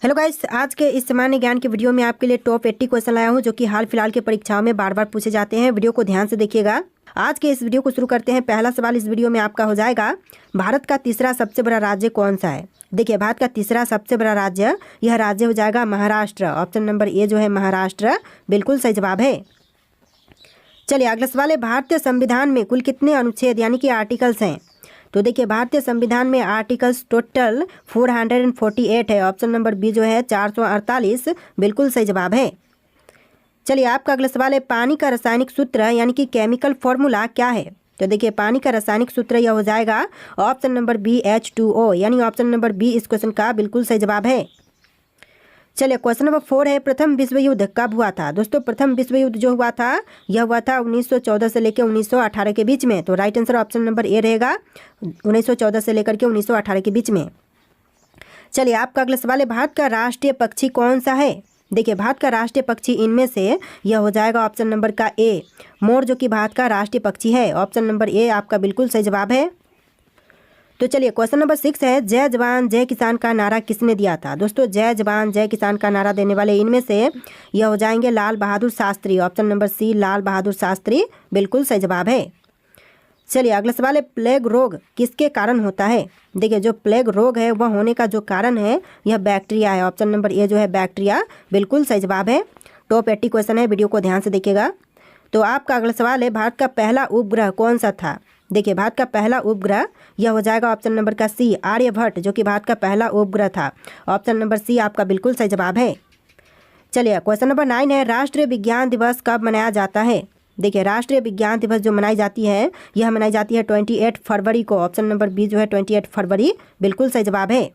Hello guys, आज के इस सामान्य ज्ञान के वीडियो में आपके लिए टॉप 80 क्वेश्चन लाया हूं जो कि हाल फिलहाल के परीक्षाओं में बार बार पूछे जाते हैं। वीडियो को ध्यान से देखिएगा। आज के इस वीडियो को शुरू करते हैं। पहला सवाल इस वीडियो में आपका हो जाएगा, भारत का तीसरा सबसे बड़ा राज्य कौन सा है। देखिए, भारत का तीसरा सबसे बड़ा राज्य, यह राज्य हो जाएगा महाराष्ट्र। ऑप्शन नंबर ए जो है महाराष्ट्र, बिल्कुल सही जवाब है। चलिए अगला सवाल है, भारतीय संविधान में कुल कितने अनुच्छेद यानी कि आर्टिकल्स हैं। तो देखिए, भारतीय संविधान में आर्टिकल्स टोटल 448 है। ऑप्शन नंबर बी जो है 448, बिल्कुल सही जवाब है। चलिए आपका अगला सवाल है, पानी का रासायनिक सूत्र यानी कि केमिकल फॉर्मूला क्या है। तो देखिए, पानी का रासायनिक सूत्र यह हो जाएगा ऑप्शन नंबर बी H2O, यानी ऑप्शन नंबर बी इस क्वेश्चन का बिल्कुल सही जवाब है। चलिए क्वेश्चन नंबर 4 है, प्रथम विश्व युद्ध कब हुआ था। दोस्तों, प्रथम विश्व युद्ध जो हुआ था यह हुआ था 1914 से लेकर 1918 के बीच में। तो right answer option number A रहेगा, 1914 से लेकर के 1918 के बीच में। चलिए आपका अगला सवाल है, भारत का राष्ट्रीय पक्षी कौन सा है। देखिए, भारत का राष्ट्रीय पक्षी इनमें से यह हो जाएगा ऑप्शन नंबर का ए, मोर, जो कि भारत का राष्ट्रीय पक्षी है। ऑप्शन नंबर ए आपका बिल्कुल सही जवाब है। तो चलिए क्वेश्चन नंबर 6 है, जय जवान जय किसान का नारा किसने दिया था। दोस्तों, जय जवान जय किसान का नारा देने वाले इनमें से यह हो जाएंगे लाल बहादुर शास्त्री। ऑप्शन नंबर सी लाल बहादुर शास्त्री, बिल्कुल सही जवाब है। चलिए अगला सवाल है, प्लेग रोग किसके कारण होता है। देखिए, जो प्लेग रोग है वह होने का जो कारण है यह बैक्टीरिया है। ऑप्शन नंबर ए जो है बैक्टीरिया, बिल्कुल सही जवाब है। टॉप 80 क्वेश्चन है, वीडियो को ध्यान से देखिएगा। तो आपका अगला सवाल है, भारत का पहला उपग्रह कौन सा था। देखिए, भारत का पहला उपग्रह यह हो जाएगा ऑप्शन नंबर का सी आर्यभट्ट, जो कि भारत का पहला उपग्रह था। ऑप्शन नंबर सी आपका बिल्कुल सही जवाब है। चलिए क्वेश्चन नंबर 9 है, राष्ट्रीय विज्ञान दिवस कब मनाया जाता है। देखिए, राष्ट्रीय विज्ञान दिवस जो मनाई जाती है यह मनाई जाती है 28 फरवरी को। ऑप्शन नंबर बी जो है 28 फरवरी, बिल्कुल सही जवाब है।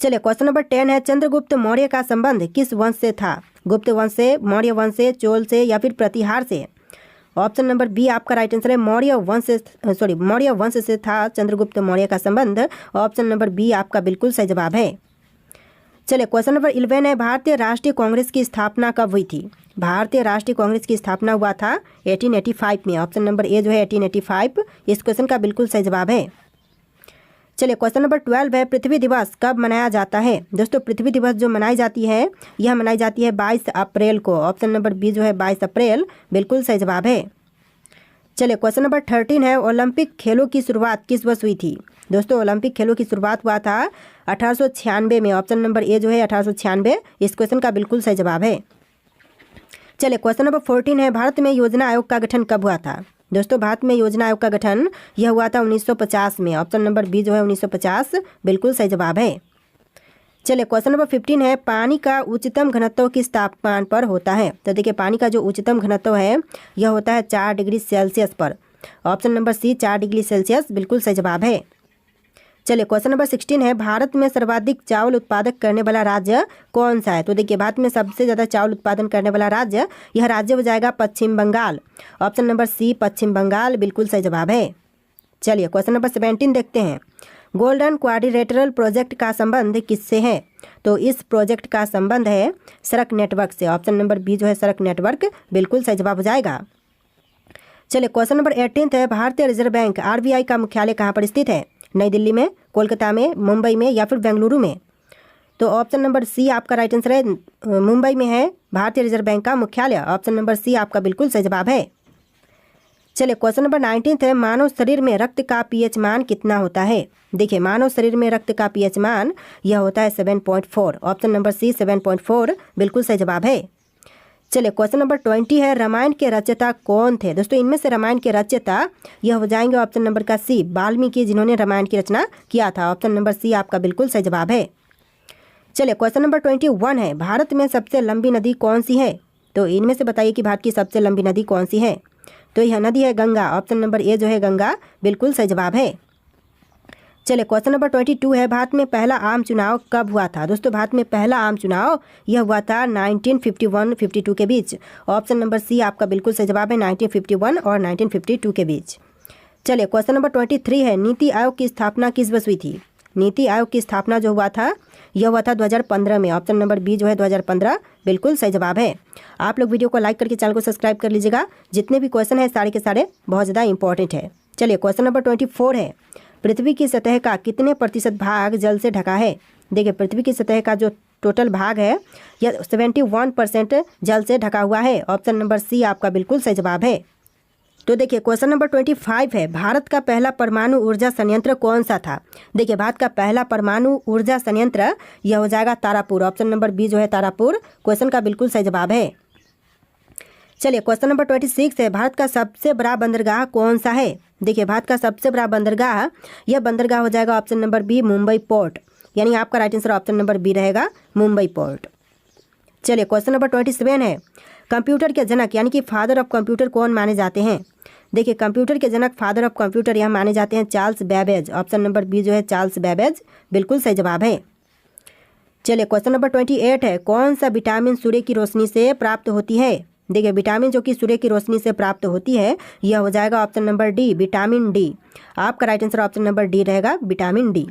चलिए क्वेश्चन नंबर 10 है, चंद्रगुप्त मौर्य का संबंध किस वंश से था। गुप्त वंश से, मौर्य वंश से, चोल से या फिर प्रतिहार से। ऑप्शन नंबर बी आपका राइट आंसर है, मौर्य वंश से था चंद्रगुप्त मौर्य का संबंध। ऑप्शन नंबर बी आपका बिल्कुल सही जवाब है। चलिए क्वेश्चन नंबर 11 है, भारतीय राष्ट्रीय कांग्रेस की स्थापना कब हुई थी। भारतीय राष्ट्रीय कांग्रेस की स्थापना हुआ था 1885 में। ऑप्शन नंबर ए जो है 1885 इस क्वेश्चन का बिल्कुल सही जवाब है। चलिए क्वेश्चन नंबर 12 है, पृथ्वी दिवस कब मनाया जाता है। दोस्तों, पृथ्वी दिवस जो मनाई जाती है यह मनाई जाती है 22 अप्रैल को। ऑप्शन नंबर बी जो है 22 अप्रैल, बिल्कुल सही जवाब है। चलिए क्वेश्चन नंबर 13 है, ओलंपिक खेलों की शुरुआत किस वर्ष हुई थी। दोस्तों, ओलंपिक खेलों की शुरुआत हुआ था 1896 में। ऑप्शन नंबर ए जो है 1896 इस क्वेश्चन का बिल्कुल सही जवाब है। चलिए क्वेश्चन नंबर 14 है, भारत में योजना आयोग का गठन कब हुआ था। दोस्तों, भारत में योजना आयोग का गठन यह हुआ था 1950 में। ऑप्शन नंबर बी जो है 1950, बिल्कुल सही जवाब है। चलिए क्वेश्चन नंबर 15 है, पानी का उच्चतम घनत्व किस तापमान पर होता है। तो देखिए, पानी का जो उच्चतम घनत्व है यह होता है 4 डिग्री सेल्सियस पर। Option number C 4 degree Celsius, बिल्कुल सही जवाब है। चलिए क्वेश्चन नंबर 16 है, भारत में सर्वाधिक चावल उत्पादक करने वाला राज्य कौन सा है। तो देखिए, भारत में सबसे ज़्यादा चावल उत्पादन करने वाला राज्य, यह राज्य हो जाएगा पश्चिम बंगाल। ऑप्शन नंबर सी पश्चिम बंगाल, बिल्कुल सही जवाब है। चलिए क्वेश्चन नंबर 17 देखते हैं, गोल्डन क्वाड्रिलेटरल प्रोजेक्ट का संबंध किससे है। तो इस प्रोजेक्ट का संबंध है सड़क नेटवर्क से। ऑप्शन नंबर बी जो है सड़क नेटवर्क, बिल्कुल सही जवाब हो जाएगा। चलिए क्वेश्चन नंबर 18 है, भारतीय रिजर्व बैंक RBI का मुख्यालय कहाँ पर स्थित है। नई दिल्ली में, कोलकाता में, मुंबई में या फिर बेंगलुरु में। तो ऑप्शन नंबर सी आपका राइट आंसर है, मुंबई में है भारतीय रिजर्व बैंक का मुख्यालय। ऑप्शन नंबर सी आपका बिल्कुल सही जवाब है। चलिए क्वेश्चन नंबर 19 है, मानव शरीर में रक्त का pH मान कितना होता है। देखिए, मानव शरीर में रक्त का pH मान यह होता है 7.4। ऑप्शन नंबर सी 7.4, बिल्कुल सही जवाब है। चलिए क्वेश्चन नंबर 20 है, रामायण के रचयिता कौन थे। दोस्तों, इनमें से रामायण के रचयिता यह हो जाएंगे ऑप्शन नंबर का सी वाल्मीकि, जिन्होंने रामायण की रचना किया था। ऑप्शन नंबर सी आपका बिल्कुल सही जवाब है। चलिए क्वेश्चन नंबर 21 है, भारत में सबसे लंबी नदी कौन सी है। तो इनमें से बताइए कि भारत की सबसे लंबी नदी कौन सी है। तो यह नदी है गंगा। ऑप्शन नंबर ए जो है गंगा, बिल्कुल सही जवाब है। चलिए क्वेश्चन नंबर 22 है, भारत में पहला आम चुनाव कब हुआ था। दोस्तों, भारत में पहला आम चुनाव यह हुआ था 1951-52 के बीच। ऑप्शन नंबर सी आपका बिल्कुल सही जवाब है, 1951 और 1952 के बीच। चलिए क्वेश्चन नंबर 23 है, नीति आयोग की स्थापना किस वर्ष हुई थी। नीति आयोग की स्थापना जो हुआ था यह हुआ था 2015 में। ऑप्शन नंबर बी जो है 2015, बिल्कुल सही जवाब है। आप लोग वीडियो को लाइक करके चैनल को सब्सक्राइब कर लीजिएगा। जितने भी क्वेश्चन है सारे के सारे बहुत ज़्यादा इंपॉर्टेंट है। चलिए क्वेश्चन नंबर 24 है, पृथ्वी की सतह का कितने प्रतिशत भाग जल से ढका है? देखिए पृथ्वी की सतह का जो टोटल भाग है यह 71% जल से ढका हुआ है। ऑप्शन नंबर सी आपका बिल्कुल सही जवाब है। तो देखिए क्वेश्चन नंबर 25 है, भारत का पहला परमाणु ऊर्जा संयंत्र कौन सा था? देखिए भारत का पहला परमाणु ऊर्जा संयंत्र यह हो जाएगा तारापुर। ऑप्शन नंबर बी जो है तारापुर क्वेश्चन का बिल्कुल सही जवाब है। चलिए क्वेश्चन नंबर 26 है, भारत का सबसे बड़ा बंदरगाह कौन सा है? देखिए भारत का सबसे बड़ा बंदरगाह, यह बंदरगाह हो जाएगा option number B Mumbai port, यानी आपका right answer option number B रहेगा मुंबई पोर्ट। चलिए क्वेश्चन नंबर 27 है, कंप्यूटर के जनक यानी कि फादर ऑफ कंप्यूटर कौन माने जाते हैं? देखिए कंप्यूटर के जनक फादर ऑफ कंप्यूटर यह माने जाते हैं Charles Babbage. Option number B जो है चार्ल्स बैबेज बिल्कुल सही जवाब है। चलिए क्वेश्चन नंबर 28 है, कौन सा विटामिन सूर्य की रोशनी से प्राप्त होती है? देखिए विटामिन जो कि सूर्य की रोशनी से प्राप्त होती है यह हो जाएगा option number D vitamin D. आपका right answer option number D रहेगा विटामिन डी।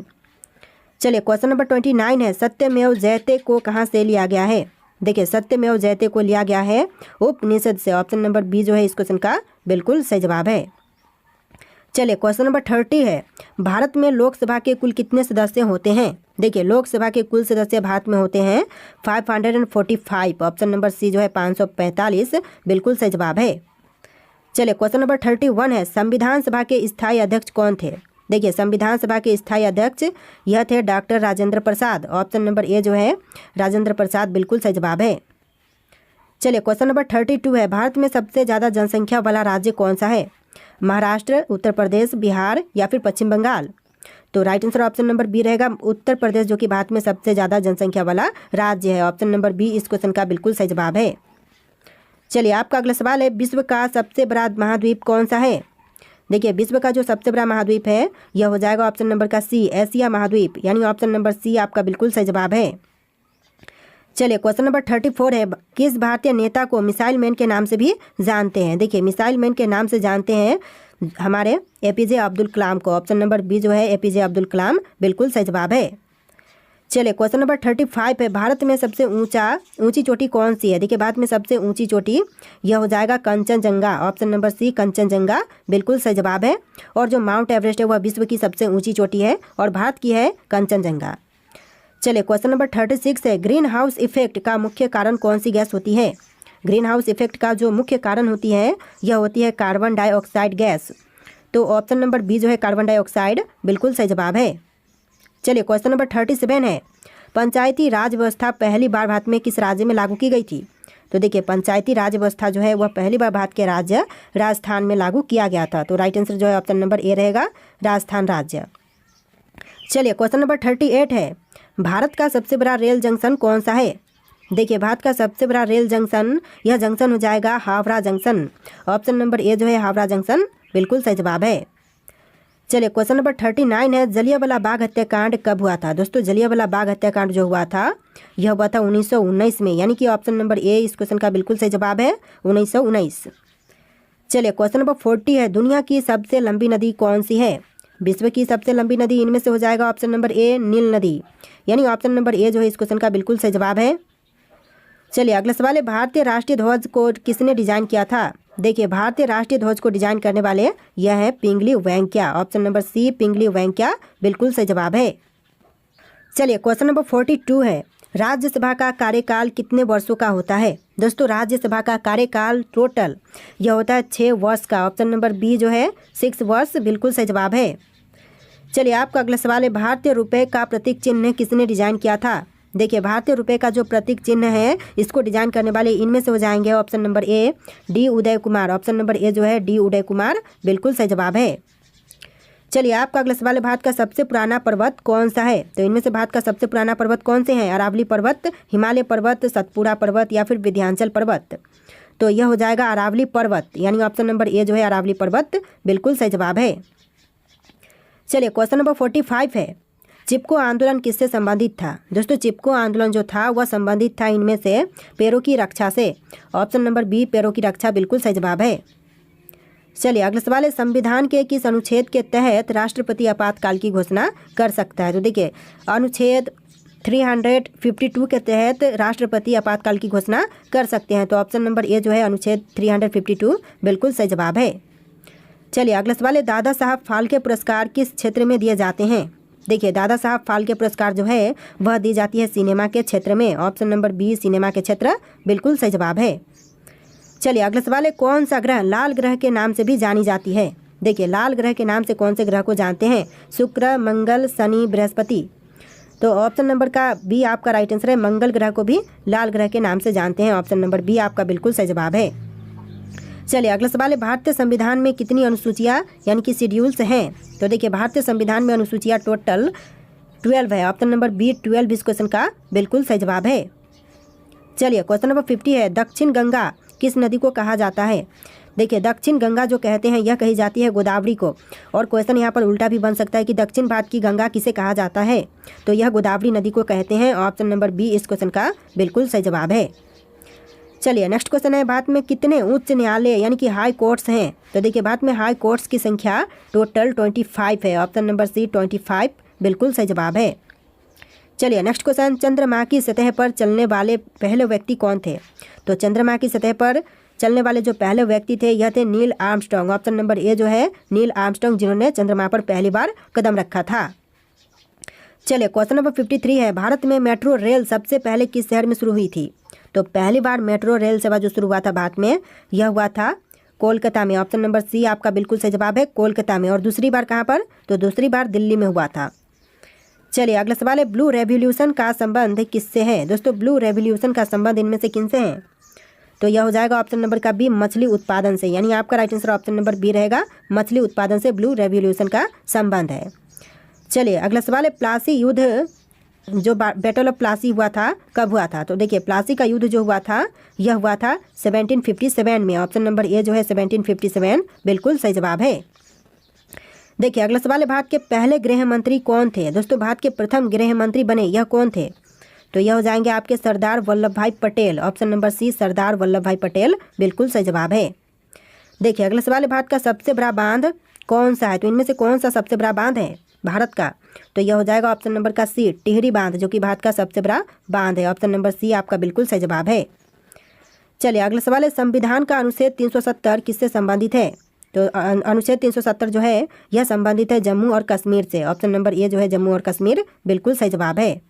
चलिए क्वेश्चन नंबर 29 है, सत्यमेव जयते को कहाँ से लिया गया है? देखिए सत्यमेव जयते को लिया गया है उपनिषद से। ऑप्शन नंबर बी जो है इस क्वेश्चन का बिल्कुल सही जवाब है। चलिए क्वेश्चन नंबर 30 है, भारत में लोकसभा के कुल कितने सदस्य होते हैं? देखिए लोकसभा के कुल सदस्य भारत में होते हैं 545। ऑप्शन नंबर सी जो है 545 बिल्कुल सही जवाब है। चलिए क्वेश्चन नंबर 31 है, संविधान सभा के स्थायी अध्यक्ष कौन थे? देखिए संविधान सभा के स्थायी अध्यक्ष यह थे doctor Rajendra Prasad. Option number A जो है राजेंद्र प्रसाद बिल्कुल सही जवाब है। चलिए क्वेश्चन नंबर 32 है, भारत में सबसे ज़्यादा जनसंख्या वाला राज्य कौन सा है? महाराष्ट्र, उत्तर प्रदेश, बिहार या फिर पश्चिम बंगाल? तो right answer option number B रहेगा उत्तर प्रदेश, जो कि भारत में सबसे ज़्यादा जनसंख्या वाला राज्य है। ऑप्शन नंबर बी इस क्वेश्चन का बिल्कुल सही जवाब है। चलिए आपका अगला सवाल है, विश्व का सबसे बड़ा महाद्वीप कौन सा है? देखिए विश्व का जो सबसे बड़ा महाद्वीप है यह हो जाएगा ऑप्शन नंबर का सी एशिया महाद्वीप, यानी ऑप्शन नंबर सी आपका बिल्कुल सही जवाब है। चलिए क्वेश्चन नंबर 34 है, किस भारतीय नेता को मिसाइल मैन के नाम से भी जानते हैं? देखिए मिसाइल मैन के नाम से जानते हैं हमारे एपीजे अब्दुल कलाम को। ऑप्शन नंबर बी जो है एपीजे अब्दुल कलाम बिल्कुल सही जवाब है। चलिए क्वेश्चन नंबर 35 है, भारत में सबसे ऊंची चोटी कौन सी है? देखिए भारत में सबसे ऊंची चोटी यह हो जाएगा Kanchenjunga. Option number C Kanchenjunga बिल्कुल सही जवाब है। और जो माउंट एवरेस्ट है वह विश्व की सबसे ऊंची चोटी है और भारत की है कंचनजंगा। चलिए क्वेश्चन नंबर 36 है, ग्रीन हाउस इफेक्ट का मुख्य कारण कौन सी गैस होती है? ग्रीन हाउस इफेक्ट का जो मुख्य कारण होती है यह होती है कार्बन डाइऑक्साइड गैस। तो ऑप्शन नंबर बी जो है कार्बन डाइऑक्साइड बिल्कुल सही जवाब है। चलिए क्वेश्चन नंबर 37 है, पंचायती राज व्यवस्था पहली बार भारत में किस राज्य में लागू की गई थी? तो देखिए पंचायती राज व्यवस्था जो है वह पहली बार भारत के राज्य राजस्थान में लागू किया गया था। तो राइट आंसर जो है ऑप्शन नंबर ए रहेगा राजस्थान राज्य। चलिए क्वेश्चन नंबर 38 है, भारत का सबसे बड़ा रेल जंक्शन कौन सा है? देखिए भारत का सबसे बड़ा रेल जंक्शन यह जंक्शन हो जाएगा Howrah junction. Option number A जो है हावड़ा जंक्शन बिल्कुल सही जवाब है। चलिए क्वेश्चन नंबर 39 है, जलियांवाला बाग हत्याकांड कब हुआ था? दोस्तों जलियांवाला बाग हत्याकांड जो हुआ था यह हुआ था 1919 में, यानी कि ऑप्शन नंबर ए इस क्वेश्चन का बिल्कुल सही जवाब है 1919। चलिए क्वेश्चन नंबर 40 है, दुनिया की सबसे लंबी नदी कौन सी है? विश्व की सबसे लंबी नदी इनमें से हो जाएगा ऑप्शन नंबर ए नील नदी, यानी ऑप्शन नंबर ए जो है इस क्वेश्चन का बिल्कुल सही जवाब है। चलिए अगला सवाल है, भारतीय राष्ट्रीय ध्वज को किसने डिजाइन किया था? देखिए भारतीय राष्ट्रीय ध्वज को डिजाइन करने वाले यह है पिंगली वेंकैया। ऑप्शन नंबर सी पिंगली वेंकैया बिल्कुल सही जवाब है। चलिए क्वेश्चन नंबर 42 है, राज्यसभा का कार्यकाल कितने वर्षों का होता है? दोस्तों राज्यसभा का कार्यकाल टोटल यह होता है 6 वर्ष का। ऑप्शन नंबर बी जो है 6 वर्ष बिल्कुल सही जवाब है। चलिए आपका अगला सवाल है, भारतीय रुपये का प्रतीक चिन्ह किसने डिजाइन किया था? देखिए भारतीय रुपये का जो प्रतीक चिन्ह है इसको डिजाइन करने वाले इनमें से हो जाएंगे option number A D Uday Kumar. Option number A जो है डी उदय कुमार बिल्कुल सही जवाब है। चलिए आपका अगला सवाल है, भारत का सबसे पुराना पर्वत कौन सा है? तो इनमें से भारत का सबसे पुराना पर्वत कौन से हैं? अरावली पर्वत, हिमालय पर्वत, सतपुड़ा पर्वत या फिर विंध्याचल पर्वत? तो यह हो जाएगा अरावली पर्वत, यानी ऑप्शन नंबर ए जो है अरावली पर्वत बिल्कुल सही जवाब है। चलिए क्वेश्चन नंबर 45 है, चिपको आंदोलन किससे संबंधित था? दोस्तों चिपको आंदोलन जो था वह संबंधित था इनमें से पैरों की रक्षा से। ऑप्शन नंबर बी पैरों की रक्षा बिल्कुल सही जवाब है। चलिए अगला सवाल है, संविधान के किस अनुच्छेद के तहत राष्ट्रपति आपातकाल की घोषणा कर सकता है? तो देखिए अनुच्छेद 352 के तहत राष्ट्रपति आपातकाल की घोषणा कर सकते हैं। तो ऑप्शन नंबर ए जो है अनुच्छेद 352 बिल्कुल सही जवाब है। चलिए अगला सवाल है, दादा साहब फाल्के पुरस्कार किस क्षेत्र में दिए जाते हैं? देखिए दादा साहब फाल्के पुरस्कार जो है वह दी जाती है सिनेमा के क्षेत्र में। ऑप्शन नंबर बी सिनेमा के क्षेत्र बिल्कुल सही जवाब है। चलिए अगला सवाल है, कौन सा ग्रह लाल ग्रह के नाम से भी जानी जाती है? देखिए लाल ग्रह के नाम से कौन से ग्रह को जानते हैं? शुक्र, मंगल, शनि, बृहस्पति। तो ऑप्शन नंबर का बी आपका राइट आंसर है, मंगल ग्रह को भी लाल ग्रह के नाम से जानते हैं। ऑप्शन नंबर बी आपका बिल्कुल सही जवाब है। चलिए अगला सवाल है, भारतीय संविधान में कितनी अनुसूचियाँ यानी कि शेड्यूल्स हैं? तो देखिए भारतीय संविधान में अनुसूचियाँ टोटल 12 है। ऑप्शन नंबर बी 12 इस क्वेश्चन का बिल्कुल सही जवाब है। चलिए क्वेश्चन नंबर 50 है, दक्षिण गंगा किस नदी को कहा जाता है? देखिए दक्षिण गंगा जो कहते हैं यह कही जाती है गोदावरी को। और क्वेश्चन यहाँ पर उल्टा भी बन सकता है कि दक्षिण भारत की गंगा किसे कहा जाता है? तो यह गोदावरी नदी को कहते हैं। ऑप्शन नंबर बी इस क्वेश्चन का बिल्कुल सही जवाब है। चलिए नेक्स्ट क्वेश्चन है, भारत में कितने उच्च न्यायालय यानी कि हाई कोर्ट्स हैं? तो देखिए भारत में हाई कोर्ट्स की संख्या टोटल 25 है। ऑप्शन नंबर सी 25 बिल्कुल सही जवाब है। चलिए नेक्स्ट क्वेश्चन, चंद्रमा की सतह पर चलने वाले पहले व्यक्ति कौन थे? तो चंद्रमा की सतह पर चलने वाले जो पहले व्यक्ति थे यह थे Neil Armstrong. Option number A जो है नील आर्मस्ट्रांग, जिन्होंने चंद्रमा पर पहली बार कदम रखा था। चलिए क्वेश्चन नंबर 53 है, भारत में मेट्रो रेल सबसे पहले किस शहर में शुरू हुई थी? तो पहली बार मेट्रो रेल सेवा जो शुरू हुआ था भारत में यह हुआ था कोलकाता में। ऑप्शन नंबर सी आपका बिल्कुल सही जवाब है, कोलकाता में। और दूसरी बार कहाँ पर? तो दूसरी बार दिल्ली में हुआ था। चलिए अगला सवाल है, ब्लू रेवोल्यूशन का संबंध किससे है? दोस्तों ब्लू रेवोल्यूशन का संबंध इनमें से किनसे है? तो यह हो जाएगा ऑप्शन नंबर का बी मछली उत्पादन से। यानी आपका right answer option number B रहेगा, मछली उत्पादन से ब्लू रेवोल्यूशन का संबंध है। चलिए अगला सवाल है, प्लासी युद्ध जो बैटल ऑफ प्लासी हुआ था कब हुआ था? तो देखिए प्लासी का युद्ध जो हुआ था यह हुआ था 1757 में। ऑप्शन नंबर ए जो है 1757 बिल्कुल सही जवाब है। देखिए अगला सवाल है, भारत के पहले गृह मंत्री कौन थे? दोस्तों भारत के प्रथम गृह मंत्री बने यह कौन थे? तो यह हो जाएंगे आपके सरदार वल्लभ भाई पटेल। ऑप्शन नंबर सी सरदार वल्लभ भाई पटेल बिल्कुल सही जवाब है। देखिए अगला सवाल है, भारत का सबसे बड़ा बांध कौन सा है? तो इनमें से कौन सा सबसे बड़ा बांध है भारत का? तो यह हो जाएगा ऑप्शन नंबर का सी टिहरी बांध, जो कि भारत का सबसे बड़ा बांध है। ऑप्शन नंबर सी आपका बिल्कुल सही जवाब है। चलिए अगला सवाल है, संविधान का अनुच्छेद 370 किससे संबंधित है? तो अनुच्छेद 370 जो है यह संबंधित है जम्मू और कश्मीर से। ऑप्शन नंबर ए जो है जम्मू और कश्मीर बिल्कुल सही जवाब है।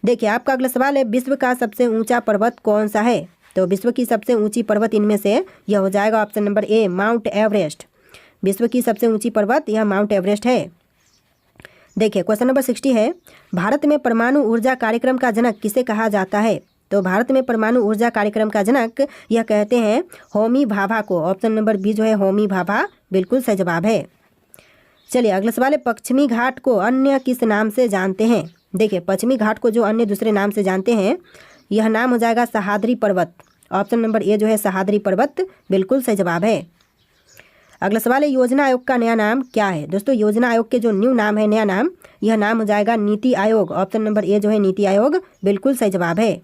देखिए आपका अगला सवाल है, विश्व का सबसे ऊंचा पर्वत कौन सा है? तो विश्व की सबसे ऊंची पर्वत इनमें से यह हो जाएगा option number A mount Everest. विश्व की सबसे ऊंची पर्वत यह माउंट एवरेस्ट है। देखिए क्वेश्चन नंबर 60 है, भारत में परमाणु ऊर्जा कार्यक्रम का जनक किसे कहा जाता है? तो भारत में परमाणु ऊर्जा कार्यक्रम का जनक यह कहते हैं होमी भाभा को। ऑप्शन नंबर बी जो है होमी भाभा बिल्कुल सही जवाब है। चलिए अगला सवाल है, पश्चिमी घाट को अन्य किस नाम से जानते हैं? देखिए पश्चिमी घाट को जो अन्य दूसरे नाम से जानते हैं यह नाम हो जाएगा सह्याद्री पर्वत। ऑप्शन नंबर ए जो है सह्याद्री पर्वत बिल्कुल सही जवाब है। अगला सवाल है, योजना आयोग का नया नाम क्या है? दोस्तों योजना आयोग के जो न्यू नाम है नया नाम यह नाम हो जाएगा NITI Aayog. Option number A जो है नीति आयोग बिल्कुल सही जवाब है।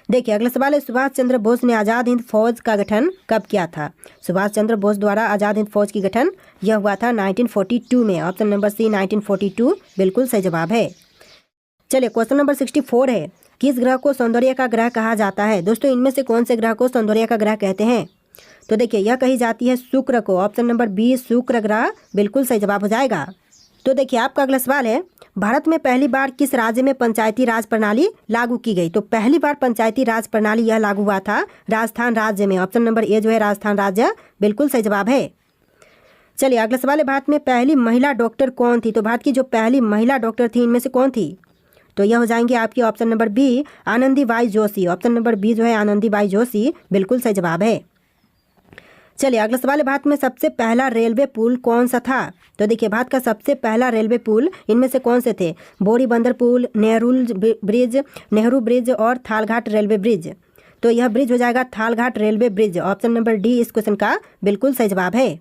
देखिए अगला सवाल है, सुभाष चंद्र बोस ने आज़ाद हिंद फौज का गठन कब किया था? सुभाष चंद्र बोस द्वारा आज़ाद हिंद फौज की गठन यह हुआ था 1942 में। ऑप्शन नंबर सी 1942 बिल्कुल सही जवाब है। चलिए क्वेश्चन नंबर 64 है, किस ग्रह को सौंदर्य का ग्रह कहा जाता है? दोस्तों इनमें से कौन से ग्रह को सौंदर्य का ग्रह कहते हैं? तो देखिए यह कही जाती है शुक्र को। ऑप्शन नंबर बी शुक्र ग्रह बिल्कुल सही जवाब हो जाएगा। तो देखिए आपका अगला सवाल है, भारत में पहली बार किस राज्य में पंचायती राज प्रणाली लागू की गई? तो पहली बार पंचायती राज प्रणाली यह लागू हुआ था राजस्थान राज्य में। ऑप्शन नंबर ए जो है राजस्थान राज्य बिल्कुल सही जवाब है। चलिए अगला सवाल है, भारत में पहली महिला डॉक्टर कौन थी? तो भारत की जो पहली महिला डॉक्टर थी इनमें से कौन थी? तो यह हो जाएंगे आपकी option number B Anandibai Joshi. Option number B जो है आनंदीबाई जोशी बिल्कुल सही जवाब है। चलिए अगला सवाल है, भारत में सबसे पहला रेलवे पुल कौन सा था? तो देखिए भारत का सबसे पहला रेलवे पुल इनमें से कौन से थे? बोरी बंदर पुल, नेहरू ब्रिज और थालघाट रेलवे ब्रिज। तो यह ब्रिज हो जाएगा Thalghat railway bridge. Option number D इस क्वेश्चन का बिल्कुल सही जवाब है।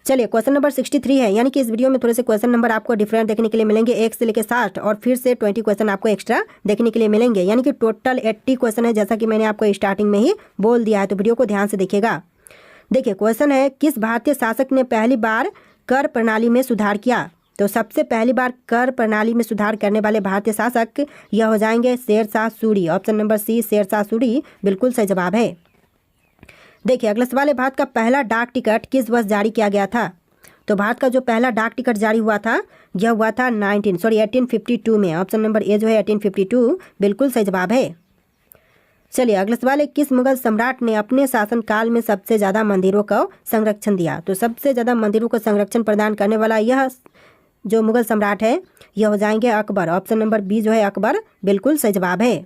चलिए क्वेश्चन नंबर 63 है, यानी कि इस वीडियो में थोड़े से क्वेश्चन नंबर आपको डिफरेंट देखने के लिए मिलेंगे। 1 से लेकर 60 और फिर से 20 क्वेश्चन आपको एक्स्ट्रा देखने के लिए मिलेंगे, यानी कि टोटल 80 क्वेश्चन है, जैसा कि मैंने आपको स्टार्टिंग में ही बोल दिया है। तो वीडियो को ध्यान से देखिएगा। देखिए क्वेश्चन है, किस भारतीय शासक ने पहली बार कर प्रणाली में सुधार किया? तो सबसे पहली बार कर प्रणाली में सुधार करने वाले भारतीय शासक यह हो जाएंगे Shershah Suri. Option number C Shershah Suri बिल्कुल सही जवाब है। देखिए अगला सवाल है, भारत का पहला डाक टिकट किस वर्ष जारी किया गया था? तो भारत का जो पहला डाक टिकट जारी हुआ था यह हुआ था 1852 में। ऑप्शन नंबर ए जो है 1852 बिल्कुल सही जवाब है। चलिए अगला सवाल है, किस मुगल सम्राट ने अपने शासनकाल में सबसे ज़्यादा मंदिरों को संरक्षण दिया? तो सबसे ज़्यादा मंदिरों को संरक्षण प्रदान करने वाला यह जो मुगल सम्राट है यह हो जाएंगे अकबर। ऑप्शन नंबर बी जो है अकबर बिल्कुल सही जवाब है।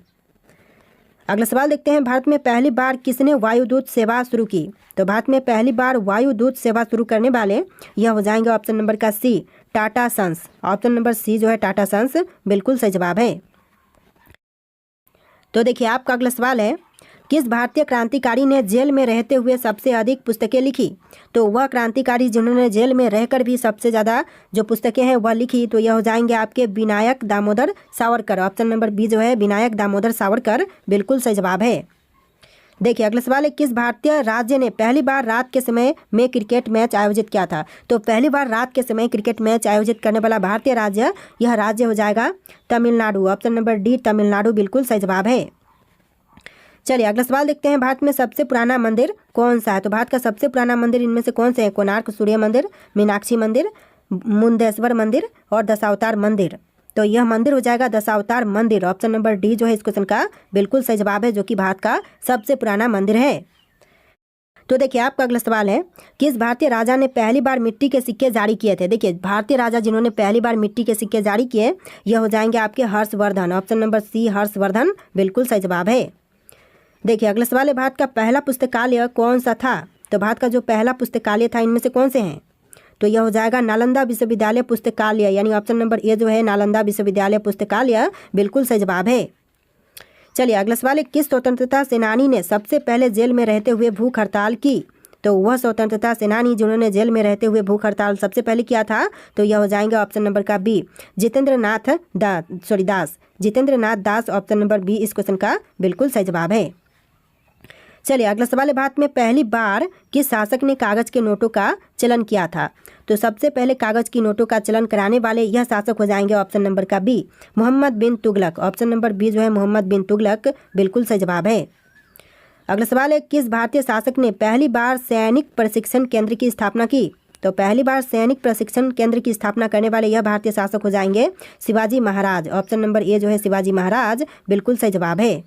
अगला सवाल देखते हैं, भारत में पहली बार किसने वायुदूत सेवा शुरू की? तो भारत में पहली बार वायुदूत सेवा शुरू करने वाले यह हो जाएंगे ऑप्शन नंबर का C, Tata sons. Option number C जो है टाटा सन्स बिल्कुल सही जवाब है। तो देखिए आपका अगला सवाल है, किस भारतीय क्रांतिकारी ने जेल में रहते हुए सबसे अधिक पुस्तकें लिखी? तो वह क्रांतिकारी जिन्होंने जेल में रहकर भी सबसे ज़्यादा जो पुस्तकें हैं वह लिखी तो यह हो जाएंगे आपके Vinayak Damodar Savarkar. Option number B जो है विनायक दामोदर सावरकर बिल्कुल सही जवाब है। देखिए अगला सवाल है, किस भारतीय राज्य ने पहली बार रात के समय में क्रिकेट मैच आयोजित किया था? तो पहली बार रात के समय क्रिकेट मैच आयोजित करने वाला भारतीय राज्य यह राज्य हो जाएगा Tamil Nadu. Option number D Tamil Nadu बिल्कुल सही जवाब है। चलिए अगला सवाल देखते हैं, भारत में सबसे पुराना मंदिर कौन सा है? तो भारत का सबसे पुराना मंदिर इनमें से कौन से है? कोणार्क सूर्य मंदिर, मीनाक्षी मंदिर, मुंदेश्वर मंदिर और दशावतार मंदिर। तो यह मंदिर हो जाएगा दशावतार मंदिर। ऑप्शन नंबर डी जो है इस क्वेश्चन का बिल्कुल सही जवाब है, जो कि भारत का सबसे पुराना मंदिर है। तो देखिए आपका अगला सवाल है, किस भारतीय राजा ने पहली बार मिट्टी के सिक्के जारी किए थे? देखिए भारतीय राजा जिन्होंने पहली बार मिट्टी के सिक्के जारी किए यह हो जाएंगे आपके Harshvardhan. Option number C Harshvardhan बिल्कुल सही जवाब है। देखिए अगला सवाल है, भारत का पहला पुस्तकालय कौन सा था? तो भारत का जो पहला पुस्तकालय था इनमें से कौन से हैं? तो यह हो जाएगा नालंदा विश्वविद्यालय पुस्तकालय, यानी ऑप्शन नंबर ए जो है नालंदा विश्वविद्यालय पुस्तकालय बिल्कुल सही जवाब है। चलिए अगला सवाल है, किस स्वतंत्रता सेनानी ने सबसे पहले जेल में रहते हुए भूख हड़ताल की? तो वह स्वतंत्रता सेनानी जिन्होंने जेल में रहते हुए भूख हड़ताल सबसे पहले किया था तो यह हो जाएंगे ऑप्शन नंबर का बी जितेंद्र नाथ दास। जितेंद्र नाथ दास ऑप्शन नंबर बी इस क्वेश्चन का बिल्कुल सही जवाब है। चलिए अगला सवाल है, भारत में पहली बार किस शासक ने कागज के नोटों का चलन किया था? तो सबसे पहले कागज की नोटों का चलन कराने वाले यह शासक हो जाएंगे ऑप्शन नंबर का बी मोहम्मद बिन तुगलक। ऑप्शन नंबर बी जो है मोहम्मद बिन तुगलक बिल्कुल सही जवाब है। अगला सवाल है, किस भारतीय शासक ने पहली बार सैनिक प्रशिक्षण केंद्र की स्थापना की? तो पहली बार सैनिक प्रशिक्षण केंद्र की स्थापना करने वाले यह भारतीय शासक हो जाएंगे Shivaji Maharaj. Option number A जो है शिवाजी महाराज बिल्कुल सही जवाब है।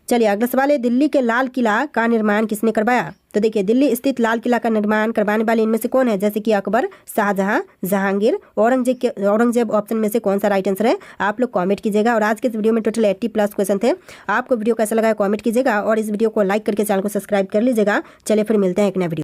चलिए अगला सवाल है, दिल्ली के लाल किला का निर्माण किसने करवाया? तो देखिए दिल्ली स्थित लाल किला का निर्माण करवाने वाले इनमें से कौन है? जैसे कि अकबर, शाहजहां, जहांगीर, औरंगजेब ऑप्शन में से कौन सा राइट आंसर है आप लोग कमेंट कीजिएगा। और आज के इस वीडियो में टोटल 80+ क्वेश्चन थे। आपको वीडियो कैसा लगा कमेंट कीजिएगा और इस वीडियो को लाइक करके चैनल को सब्सक्राइब कर लीजिएगा। चलिए फिर मिलते हैं एक नए वीडियो।